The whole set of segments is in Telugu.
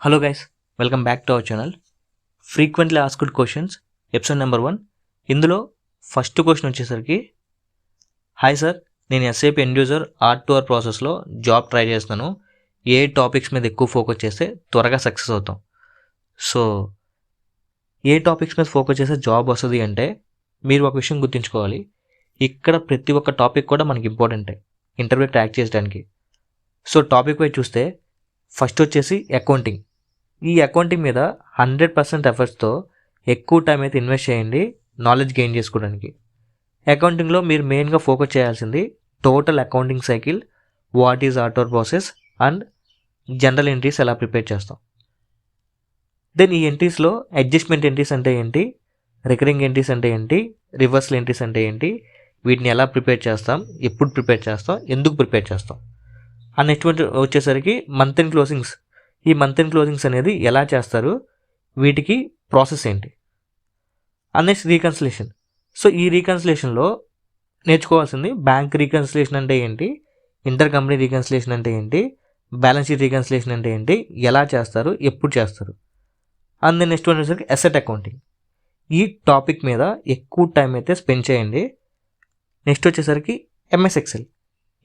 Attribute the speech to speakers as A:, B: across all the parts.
A: Hello guys, welcome back to our channel. Frequently asked questions episode number 1. ఇందులో ఫస్ట్ క్వశ్చన్ వచ్చేసరికి, హాయ్ సార్, నేను ఎస్ఏపీ ఎండ్ యూజర్ R2R ప్రాసెస్లో జాబ్ ట్రై చేస్తాను. ఏ టాపిక్స్ మీద ఎక్కువ ఫోకస్ చేస్తే త్వరగా సక్సెస్ అవుతాం? సో ఏ టాపిక్స్ మీద ఫోకస్ చేస్తే జాబ్ వస్తుంది అంటే మీరు ఒక విషయం గుర్తుంచుకోవాలి. ఇక్కడ ప్రతి ఒక్క టాపిక్ కూడా మనకి ఇంపార్టెంటే ఇంటర్వ్యూ క్రాక్ చేయడానికి. సో టాపిక్ వైజ్ చూస్తే ఫస్ట్ వచ్చేసి అకౌంటింగ్. ఈ అకౌంటింగ్ మీద 100% ఎఫర్ట్స్తో ఎక్కువ టైం అయితే ఇన్వెస్ట్ చేయండి నాలెడ్జ్ గెయిన్ చేసుకోవడానికి. అకౌంటింగ్లో మీరు మెయిన్గా ఫోకస్ చేయాల్సింది total accounting cycle, what is R2R process and general entries ఎలా ప్రిపేర్ చేస్తాం. దెన్ ఈ ఎంట్రీస్లో అడ్జస్ట్మెంట్ ఎంట్రీస్ అంటే ఏంటి, రికరింగ్ ఎంట్రీస్ అంటే ఏంటి, రివర్సల్ ఎంట్రీస్ అంటే ఏంటి, వీటిని ఎలా ప్రిపేర్ చేస్తాం, ఎప్పుడు ప్రిపేర్ చేస్తాం, ఎందుకు ప్రిపేర్ చేస్తాం. అండ్ నెక్స్ట్ వచ్చేసరికి మంత్ ఎండ్ క్లోజింగ్స్. ఈ మంత్ ఎండ్ క్లోజింగ్స్ అనేది ఎలా చేస్తారు, వీటికి ప్రాసెస్ ఏంటి. And next reconciliation. సో ఈ రీకన్సిలేషన్లో నేర్చుకోవాల్సింది బ్యాంక్ రీకన్సిలేషన్ అంటే ఏంటి, ఇంటర్ కంపెనీ రీకన్సిలేషన్ అంటే ఏంటి, బ్యాలెన్స్ షీట్ రీకన్సిలేషన్ అంటే ఏంటి, ఎలా చేస్తారు, ఎప్పుడు చేస్తారు. అండ్ దెన్ నెక్స్ట్ వచ్చేసరికి అసెట్ అకౌంటింగ్. ఈ టాపిక్ మీద ఎక్కువ టైం అయితే స్పెండ్ చేయండి. నెక్స్ట్ వచ్చేసరికి MS ఎక్సెల్.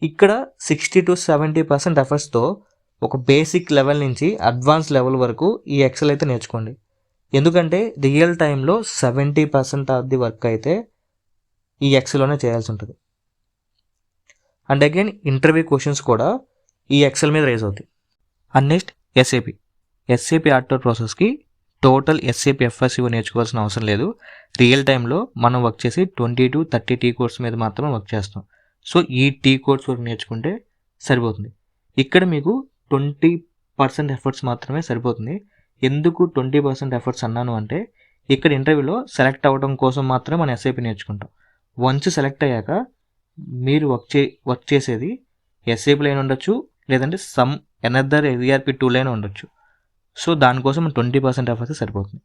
A: ఇక్కడ 60 to 70% ఎఫర్ట్స్తో ఒక బేసిక్ లెవెల్ నుంచి అడ్వాన్స్ లెవెల్ వరకు ఈ ఎక్సెల్ అయితే నేర్చుకోండి. ఎందుకంటే రియల్ టైంలో 70% ఆఫ్ ది వర్క్ అయితే ఈ ఎక్సెల్లోనే చేయాల్సి ఉంటుంది. అండ్ అగైన్ ఇంటర్వ్యూ క్వశ్చన్స్ కూడా ఈ ఎక్సెల్ మీద రేజ్ అవుతాయి. అండ్ నెక్స్ట్ ఎస్ఏపీ R2R ప్రాసెస్కి టోటల్ ఎస్ఏపీ FSCO నేర్చుకోవాల్సిన అవసరం లేదు. రియల్ టైంలో మనం వర్క్ చేసి 20 to 30 టీ కోర్స్ మీద మాత్రమే వర్క్ చేస్తాం. సో ఈ టీ కోర్స్ వరకు నేర్చుకుంటే సరిపోతుంది. ఇక్కడ మీకు 20% ఎఫర్ట్స్ మాత్రమే సరిపోతుంది. ఎందుకు 20% ఎఫర్ట్స్ అన్నాను అంటే, ఇక్కడ ఇంటర్వ్యూలో సెలెక్ట్ అవ్వడం కోసం మాత్రమే మనం ఎస్ఐపి నేర్చుకుంటాం. వన్స్ సెలెక్ట్ అయ్యాక మీరు వర్క్ చేసేది ఎస్ఐపి లైన్ ఉండొచ్చు, లేదంటే సమ్ ఎనదర్ ERP టూల్ అయినా ఉండొచ్చు. సో దానికోసం 20% ఎఫర్ట్స్ సరిపోతుంది.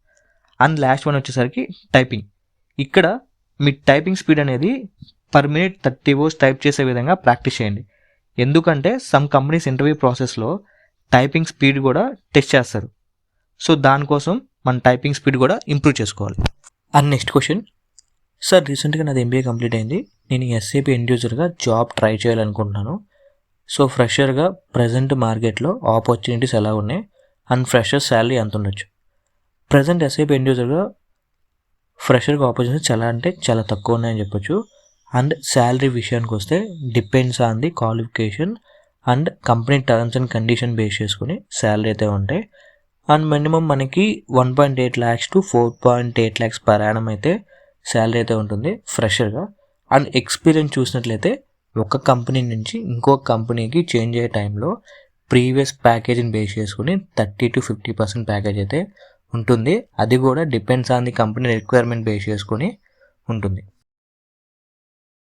A: అండ్ లాస్ట్ వన్ వచ్చేసరికి టైపింగ్. ఇక్కడ మీ టైపింగ్ స్పీడ్ అనేది పర్ మినిట్ 30 words టైప్ చేసే విధంగా ప్రాక్టీస్ చేయండి. ఎందుకంటే సమ్ కంపెనీస్ ఇంటర్వ్యూ ప్రాసెస్లో టైపింగ్ స్పీడ్ కూడా టెస్ట్ చేస్తారు. సో దానికోసం మన టైపింగ్ స్పీడ్ కూడా ఇంప్రూవ్ చేసుకోవాలి. అండ్ నెక్స్ట్ క్వశ్చన్, సార్ రీసెంట్గా నాది MBA కంప్లీట్ అయింది. నేను SAP ఎండ్ యూజర్గా జాబ్ ట్రై చేయాలనుకుంటున్నాను. సో ఫ్రెషర్గా ప్రజెంట్ మార్కెట్లో ఆపర్చునిటీస్ ఎలా ఉన్నాయి అండ్ ఫ్రెషర్ శాలరీ ఎంత ఉండొచ్చు? ప్రజెంట్ SAP ఎండ్ యూజర్గా ఫ్రెషర్గా ఆపర్చునిటీస్ చాలా తక్కువ ఉన్నాయని చెప్పొచ్చు. అండ్ శాలరీ విషయానికి వస్తే depends on the qualification and company terms and condition base చేసుకుని శాలరీ అయితే ఉంటాయి. అండ్ మినిమం మనకి 1.8 lakhs to 4.8 lakhs per annum అయితే శాలరీ అయితే ఉంటుంది ఫ్రెషర్గా. అండ్ ఎక్స్పీరియన్స్ చూసినట్లయితే ఒక కంపెనీ నుంచి ఇంకొక కంపెనీకి చేంజ్ అయ్యే టైంలో ప్రీవియస్ ప్యాకేజీని బేస్ చేసుకుని 30 to 50% ప్యాకేజ్ అయితే ఉంటుంది. అది కూడా depends on the company requirement base చేసుకుని ఉంటుంది.